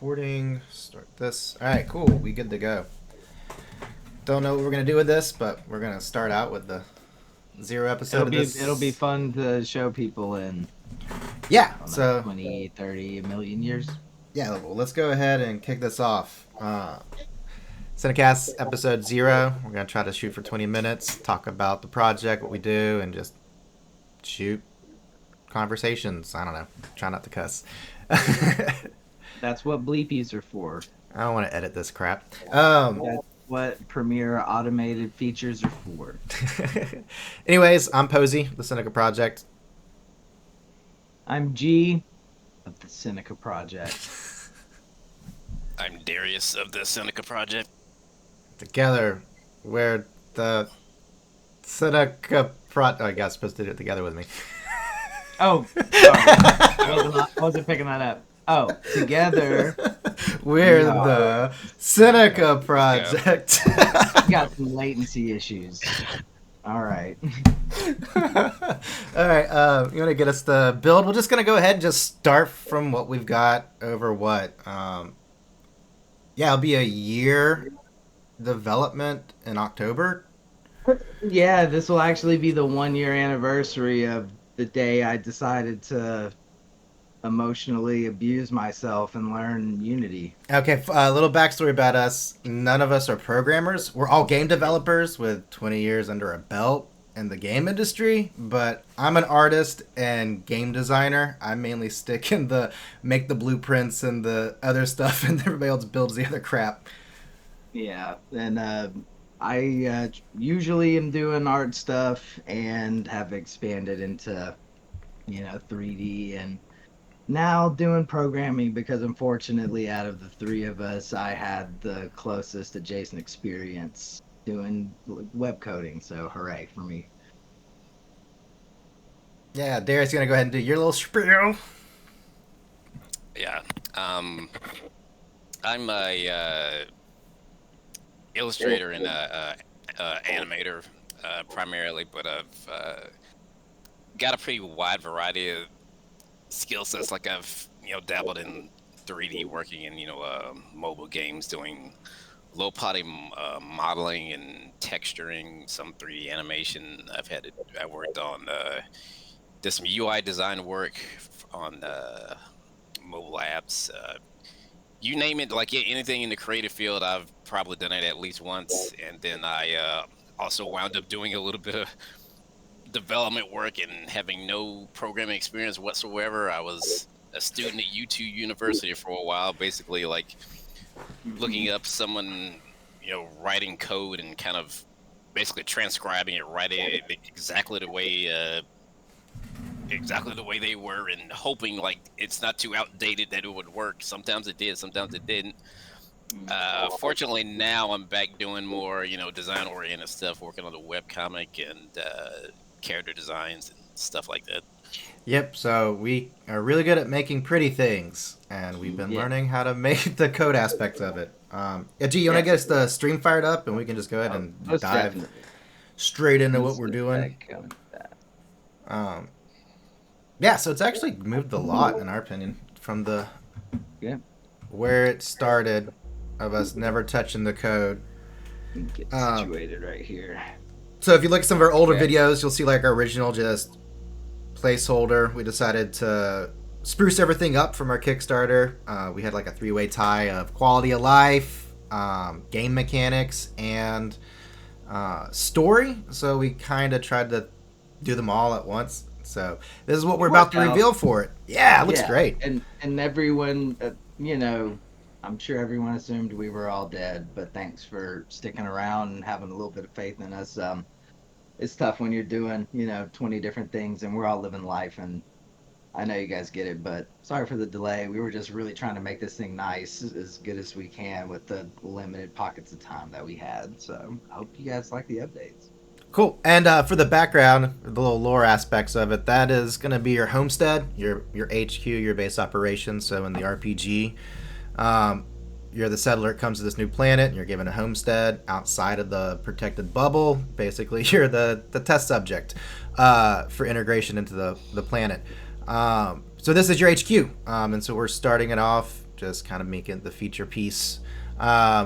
recording. Start this. All right, cool. We good to go. Don't know what we're gonna do with this, but we're gonna start out with the 0 episode of this. It'll be fun to show people in Yeah. I don't know, So 20, 30, a million years. yeah, well, let's go ahead and kick this off. Senecast episode 0. We're gonna try to shoot for 20 minutes, talk about the project, what we do, and just shoot conversations. I don't know. Try not to cuss. That's what bleepies are for. I don't want to edit this crap. That's what Premiere automated features are for. Anyways, I'm Posey, the Seneca Project. I'm G of the Seneca Project. I'm Darius of the Seneca Project. Together, we're the Seneca Project. Oh, you guys are supposed to do it together with me. Oh, sorry. I wasn't picking that up. Oh, together. We're the Seneca Project. We got some latency issues. All right. All right. You want to get us the build? We're just going to go ahead and just start from what we've got over what? It'll be a year development in October. Yeah, this will actually be the 1-year anniversary of the day I decided to emotionally abuse myself and learn Unity. Okay, a little backstory about us. None of us are programmers. We're all game developers with 20 years under a belt in the game industry, but I'm an artist and game designer. I mainly stick in the make the blueprints and the other stuff, and everybody else builds the other crap. Yeah, and I usually am doing art stuff and have expanded into, 3D and now doing programming because unfortunately out of the three of us, I had the closest adjacent experience doing web coding, so hooray for me. Yeah, Darius, gonna go ahead and do your little spiel. Yeah. I'm a illustrator and animator primarily, but I've got a pretty wide variety of skill sets. Like I've dabbled in 3D, working in mobile games, doing low poly modeling and texturing, some 3D animation. I worked on did some UI design work on mobile apps. You name it, like anything in the creative field, I've probably done it at least once. And then I also wound up doing a little bit of development work and having no programming experience whatsoever. I was a student at U2 University for a while, basically like looking up someone, writing code and kind of basically transcribing it, writing it exactly the way they were, and hoping like it's not too outdated that it would work. Sometimes it did, sometimes it didn't. Fortunately, now I'm back doing more, design-oriented stuff, working on the webcomic and character designs and stuff like that. Yep, so we are really good at making pretty things, and we've been learning how to make the code aspects of it. G, you want to get us the stream fired up, and we can just go ahead and dive Definitely. straight into what we're doing. Yeah, so it's actually moved a lot, in our opinion, from the where it started of us never touching the code. Get situated right here. So if you look at some of our older videos, you'll see like our original just placeholder. We decided to spruce everything up from our Kickstarter. We had like a 3-way tie of quality of life, game mechanics, and story. So we kind of tried to do them all at once. So this is what we're about to reveal for it. Yeah, it looks great. And everyone, I'm sure everyone assumed we were all dead, but thanks for sticking around and having a little bit of faith in us. It's tough when you're doing, 20 different things and we're all living life, and I know you guys get it, but sorry for the delay. We were just really trying to make this thing nice, as good as we can with the limited pockets of time that we had. So I hope you guys like the updates. Cool. And for the background, the little lore aspects of it, that is going to be your homestead, your HQ, your base operation. So in the RPG, you're the settler that comes to this new planet, and you're given a homestead outside of the protected bubble. Basically, you're the test subject for integration into the planet. So this is your HQ, and so we're starting it off just kind of making the feature piece.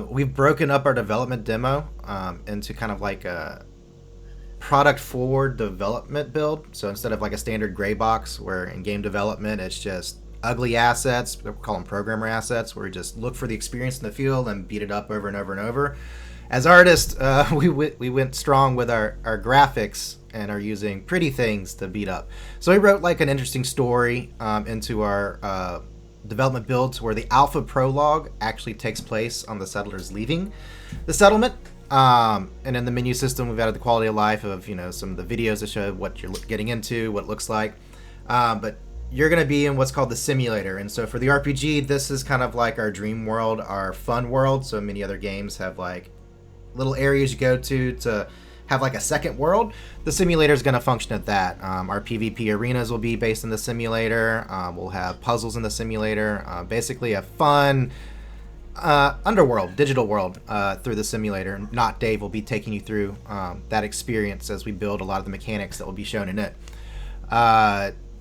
We've broken up our development demo into kind of like a product forward development build. So instead of like a standard gray box where in game development it's just ugly assets, we call them programmer assets, where we just look for the experience in the field and beat it up over and over and over. As artists, we went strong with our graphics and are using pretty things to beat up. So we wrote like an interesting story into our development builds where the alpha prologue actually takes place on the settlers leaving the settlement. And in the menu system, we've added the quality of life of, some of the videos that show what you're getting into, what it looks like. But you're going to be in what's called the simulator. And so for the RPG, this is kind of like our dream world, our fun world. So many other games have like little areas you go to have like a second world. The simulator is going to function at that. Our PvP arenas will be based in the simulator. We'll have puzzles in the simulator. Basically a fun underworld, digital world through the simulator. Not Dave will be taking you through that experience as we build a lot of the mechanics that will be shown in it.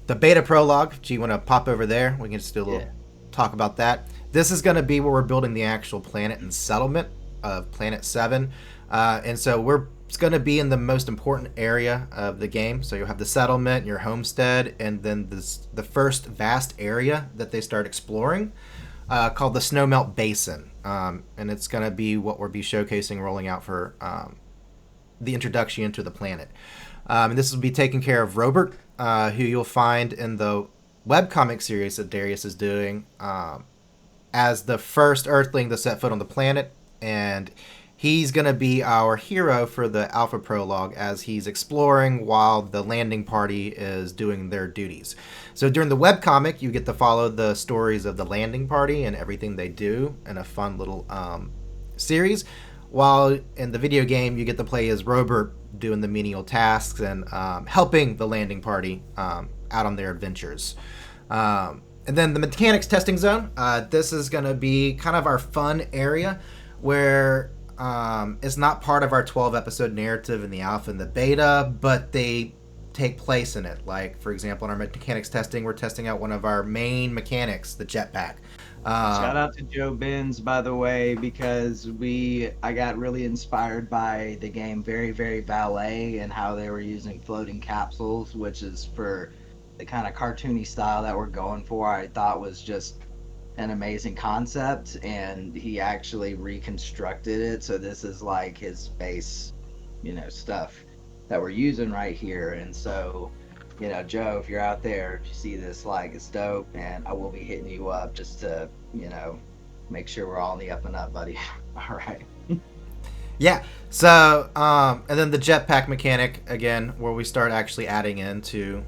The beta prologue, do you want to pop over there? We can just do a little talk about that. This is going to be where we're building the actual planet and settlement of Planet 7. And so it's going to be in the most important area of the game. So you'll have the settlement, your homestead, and then the first vast area that they start exploring called the Snowmelt Basin. And it's going to be what we'll be showcasing, rolling out for the introduction into the planet. And this will be taking care of Robert, who you'll find in the webcomic series that Darius is doing as the first Earthling to set foot on the planet. And he's going to be our hero for the alpha prologue as he's exploring while the landing party is doing their duties. So during the webcomic, you get to follow the stories of the landing party and everything they do in a fun little series. While in the video game, you get to play as Robert doing the menial tasks and helping the landing party out on their adventures. And then the mechanics testing zone. This is going to be kind of our fun area where it's not part of our 12-episode narrative in the alpha and the beta, but they take place in it. Like, for example, in our mechanics testing, we're testing out one of our main mechanics, the jetpack. Shout out to Joe Benz, by the way, because I got really inspired by the game Very, Very Ballet and how they were using floating capsules, which is for the kind of cartoony style that we're going for. I thought was just an amazing concept, and he actually reconstructed it. So this is like his base, stuff that we're using right here. And so, Joe, if you're out there, if you see this, it's dope, and I will be hitting you up just to, make sure we're all in the up and up, buddy. All right. Yeah. So, and then the jetpack mechanic again, where we start actually adding into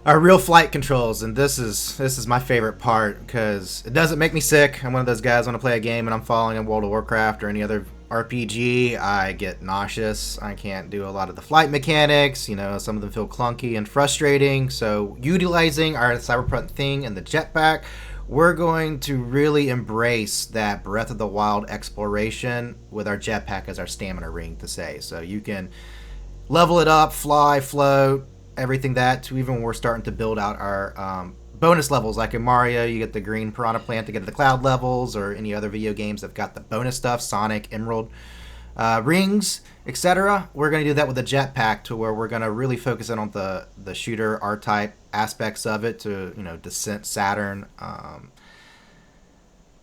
our real flight controls, and this is my favorite part because it doesn't make me sick. I'm one of those guys when I play a game and I'm falling in World of Warcraft or any other RPG, I get nauseous. I can't do a lot of the flight mechanics. Some of them feel clunky and frustrating. So utilizing our Cyberpunk thing and the jetpack, we're going to really embrace that Breath of the Wild exploration with our jetpack as our stamina ring to say. So you can level it up, fly, float, everything that, to even when we're starting to build out our bonus levels. Like in Mario, you get the green piranha plant to get to the cloud levels, or any other video games that have got the bonus stuff, Sonic, Emerald, rings, etc. We're going to do that with the jetpack, to where we're going to really focus in on the shooter R-type aspects of it, to Descent, Saturn,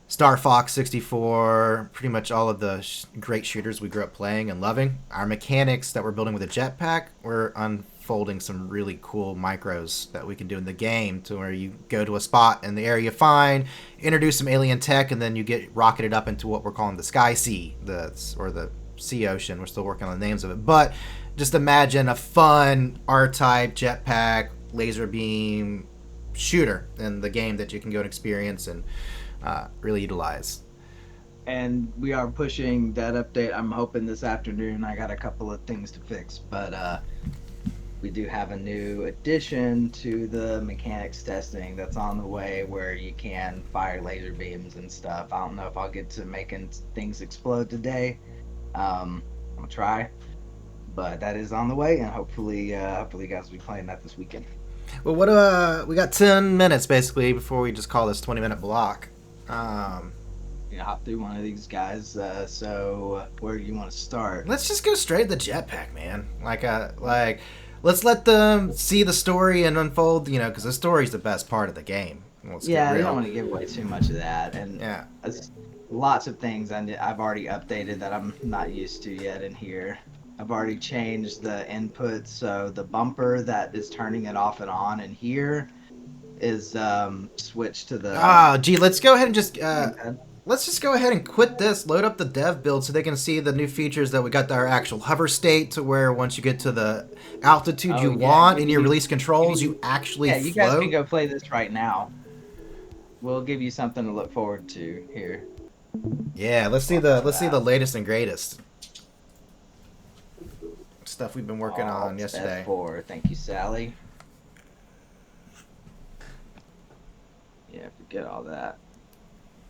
Star Fox 64, pretty much all of the great shooters we grew up playing and loving. Our mechanics that we're building with the jetpack, we're unfolding some really cool micros that we can do in the game, to where you go to a spot in the area, find, introduce some alien tech, and then you get rocketed up into what we're calling the Sky Sea, or the Sea Ocean. We're still working on the names of it, but just imagine a fun R-type jetpack laser beam shooter in the game that you can go and experience and really utilize. And we are pushing that update. I'm hoping this afternoon. I got a couple of things to fix, but we do have a new addition to the mechanics testing that's on the way, where you can fire laser beams and stuff. I don't know if I'll get to making things explode today. I'm gonna try, but that is on the way, and hopefully you guys will be playing that this weekend. Well, what we got 10 minutes basically before we just call this 20-minute block. Hop through one of these guys. So where do you want to start? Let's just go straight to the jetpack, man. Like, let's let them see the story and unfold. Because the story's the best part of the game. Let's get You real. don't want to give away too much of that, and Yeah. lots of things I've already updated that I'm not used to yet in here. I've already changed the input, so the bumper that is turning it off and on in here is switched to the. Gee, let's go ahead and just gamepad. let's just go ahead and quit this. Load up the dev build so they can see the new features that we got. Our actual hover state to where once you get to the altitude you want in your release controls, you actually you guys float. can go play this right now. We'll give you something to look forward to here. Yeah, let's see the latest and greatest stuff we've been working on yesterday. F4. Thank you, Sally. Yeah, forget all that.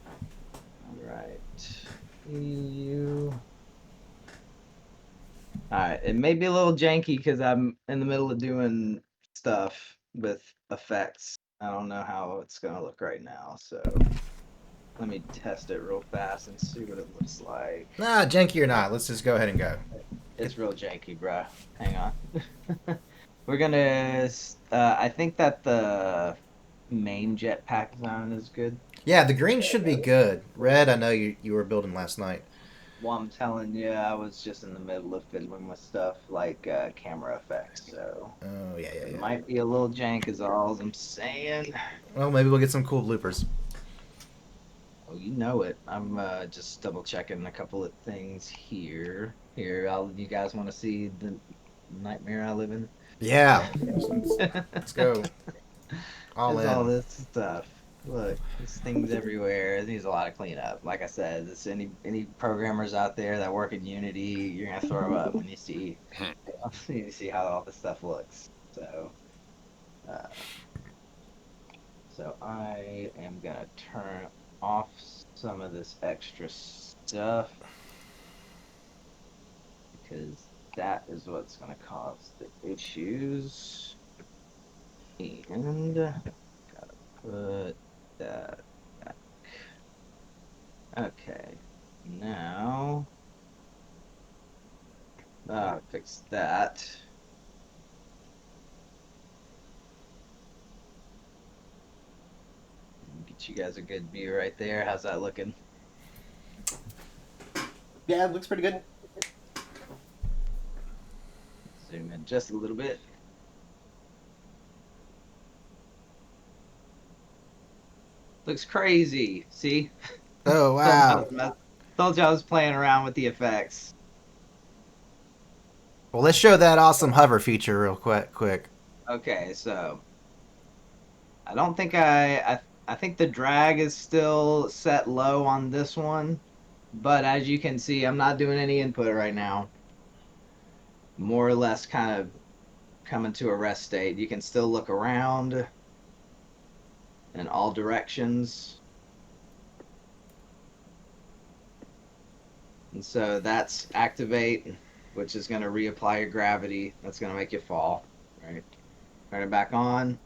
All right. You. All right. It may be a little janky because I'm in the middle of doing stuff with effects. I don't know how it's gonna look right now, so let me test it real fast and see what it looks like. Nah, janky or not, let's just go ahead and go. It's real janky, bruh. Hang on. We're gonna. I think that the main jetpack design is good. Yeah, the green should be good. Red, I know you were building last night. Well, I'm telling you, I was just in the middle of fiddling with stuff like camera effects, so Oh yeah. it might be a little jank, is all I'm saying. Well, maybe we'll get some cool bloopers. Oh, you know it. I'm just double checking a couple of things here. Here, you guys want to see the nightmare I live in? Yeah, let's go. All There's in. all this stuff. Look, there's things everywhere. It needs a lot of cleanup. Like I said, this any programmers out there that work in Unity, you're gonna throw up when you see how all this stuff looks. So, so I am gonna turn off some of this extra stuff because that is what's gonna cause the issues. And gotta put that back. Okay, now fix that. Get you guys a good view right there. How's that looking? Yeah, it looks pretty good. Zoom in just a little bit. Looks crazy. See? Oh wow. Told you I was playing around with the effects. Well, let's show that awesome hover feature real quick. Okay, so I don't think I think the drag is still set low on this one, but as you can see, I'm not doing any input right now. More or less kind of coming to a rest state. You can still look around in all directions. And so that's activate, which is going to reapply your gravity. That's going to make you fall, right? Turn it back on.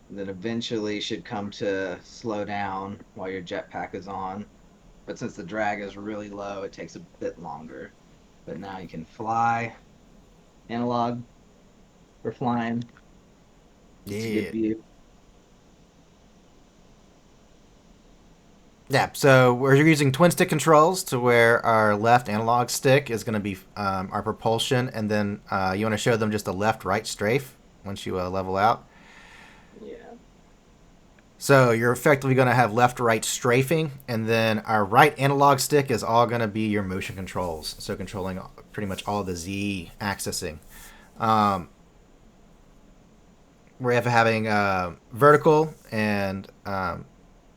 And then eventually should come to slow down while your jetpack is on. But since the drag is really low, it takes a bit longer. But now you can fly. Analog for flying. It's a good view. Yeah, so we're using twin stick controls to where our left analog stick is going to be our propulsion, and then you want to show them just a left-right strafe once you level out. Yeah. So you're effectively going to have left-right strafing, and then our right analog stick is all going to be your motion controls, so controlling pretty much all the Z accessing. We're having vertical and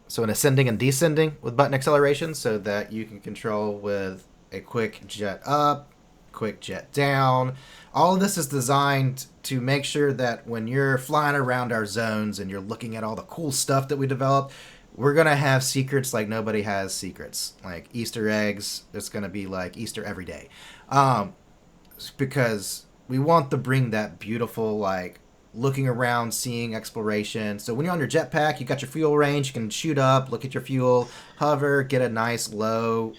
so an ascending and descending with button acceleration so that you can control with a quick jet up, quick jet down. All of this is designed to make sure that when you're flying around our zones and you're looking at all the cool stuff that we developed, we're going to have secrets like nobody has secrets. Like Easter eggs, it's going to be like Easter every day. Because we want to bring that beautiful, like, looking around, seeing exploration. So when you're on your jetpack, you got your fuel range. You can shoot up, look at your fuel, hover, get a nice low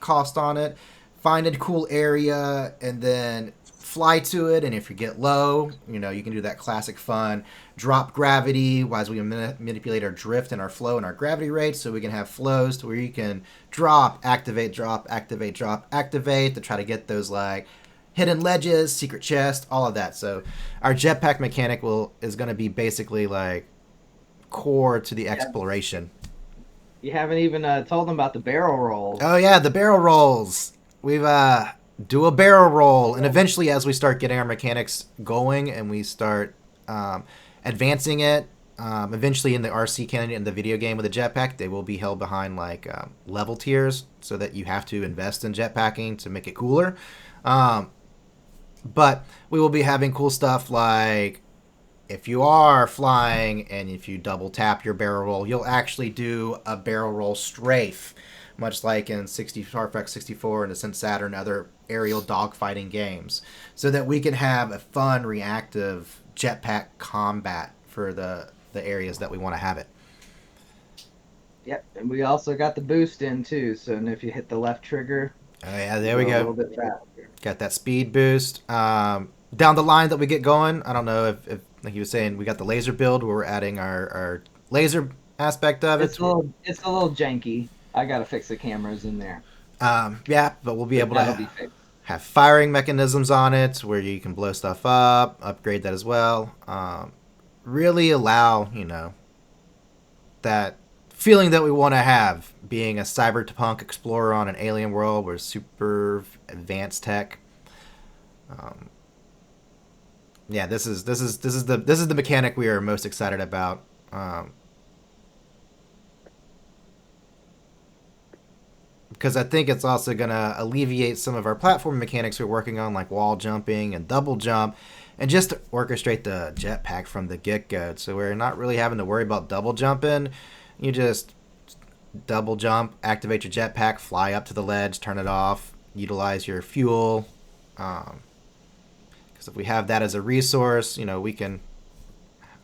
cost on it, find a cool area, and then fly to it. And if you get low, you can do that classic fun drop gravity as we manipulate our drift and our flow and our gravity rates, so we can have flows to where you can drop, activate, to try to get those like hidden ledges, secret chest, all of that. So our jetpack mechanic is going to be basically like core to the exploration. You haven't even told them about the barrel rolls. Oh yeah, the barrel rolls. We've do a barrel roll, and eventually, as we start getting our mechanics going and we start advancing it, eventually in the RC canon in the video game with the jetpack, they will be held behind like level tiers, so that you have to invest in jetpacking to make it cooler. But we will be having cool stuff like if you are flying and if you double tap your barrel roll, you'll actually do a barrel roll strafe, much like in Star Trek 64 and Ascent Saturn and other aerial dogfighting games, so that we can have a fun, reactive jetpack combat for the areas that we want to have it. Yep, and we also got the boost in too, so if you hit the left trigger, oh yeah, there we go. A little bit faster. Got that speed boost. Down the line that we get going, I don't know if like you were saying, we got the laser build where we're adding our laser aspect of it. It's a little janky. I gotta fix the cameras in there. Yeah, but we'll be able to have firing mechanisms on it where you can blow stuff up, upgrade that as well. Really allow, that feeling that we want to have being a cyberpunk explorer on an alien world with super advanced tech. Yeah, this is the mechanic we are most excited about. Because I think it's also going to alleviate some of our platform mechanics we're working on, like wall jumping and double jump, and just to orchestrate the jetpack from the get-go. So we're not really having to worry about double jumping. You just double jump, activate your jetpack, fly up to the ledge, turn it off, utilize your fuel. Because if we have that as a resource, I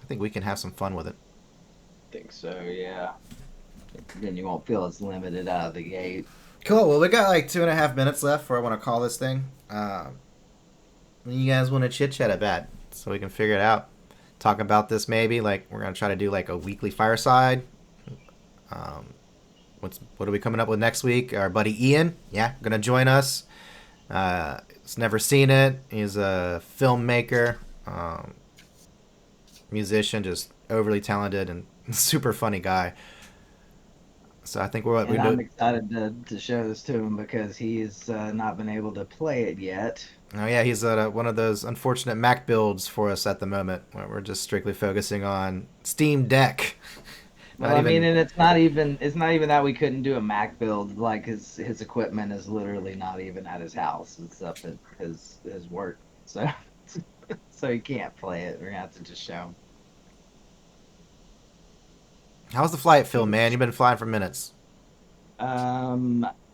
think we can have some fun with it. I think so, yeah. Then you won't feel as limited out of the gate. Cool. Well, we got like 2.5 minutes left before I want to call this thing. You guys want to chit chat about so we can figure it out? Talk about this maybe. Like we're gonna try to do like a weekly fireside. What are we coming up with next week? Our buddy Ian, gonna join us. He's never seen it. He's a filmmaker, musician, just overly talented and super funny guy. So I think I'm excited to show this to him because he's not been able to play it yet. Oh yeah, he's one of those unfortunate Mac builds for us at the moment, where we're just strictly focusing on Steam Deck. Well, and it's not even that we couldn't do a Mac build. Like his equipment is literally not even at his house. It's up at his work, so he can't play it. We're gonna have to just show him. How's the flight feel, man? You've been flying for minutes.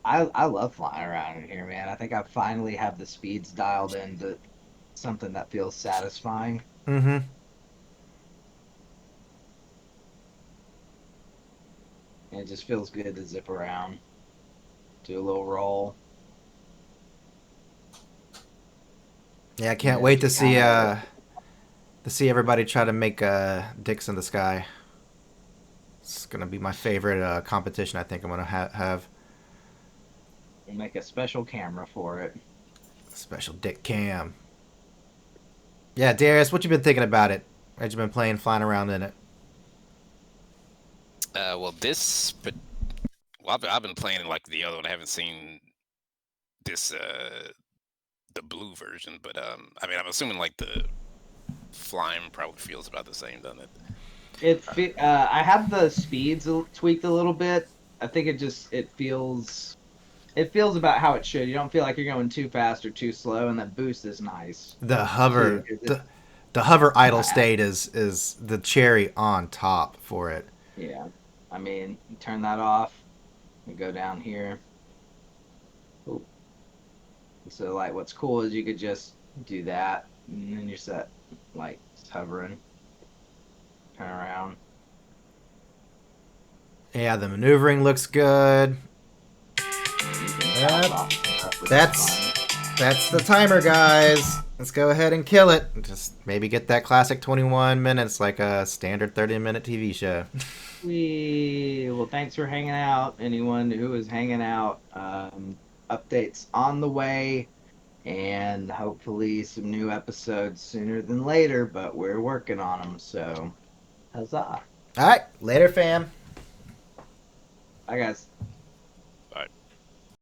I love flying around in here, man. I think I finally have the speeds dialed into something that feels satisfying. Mm-hmm. And it just feels good to zip around, do a little roll. Yeah, I can't wait to see everybody try to make dicks in the sky. It's gonna be my favorite competition. I think I'm gonna have. We'll make a special camera for it. Special dick cam. Yeah, Darius, what you been thinking about it? Had you been flying around in it? I've been playing like the other one. I haven't seen this the blue version, but I'm assuming like the flying probably feels about the same, doesn't it? I have the speeds tweaked a little bit. I think it feels about how it should. You don't feel like you're going too fast or too slow, and that boost is nice. The hover, the hover idle state is the cherry on top for it. Yeah, you turn that off, and go down here. Ooh. So like, what's cool is you could just do that, and then you're set. Like hovering. Turn around. Yeah, the maneuvering looks good. Bounce off stuff, which is That's fun. that's the timer, guys. Let's go ahead and kill it. Just maybe get that classic 21 minutes like a standard 30-minute TV show. Well, thanks for hanging out. Anyone who is hanging out, updates on the way, and hopefully some new episodes sooner than later. But we're working on them, so huzzah! All right, later, fam. Bye, guys.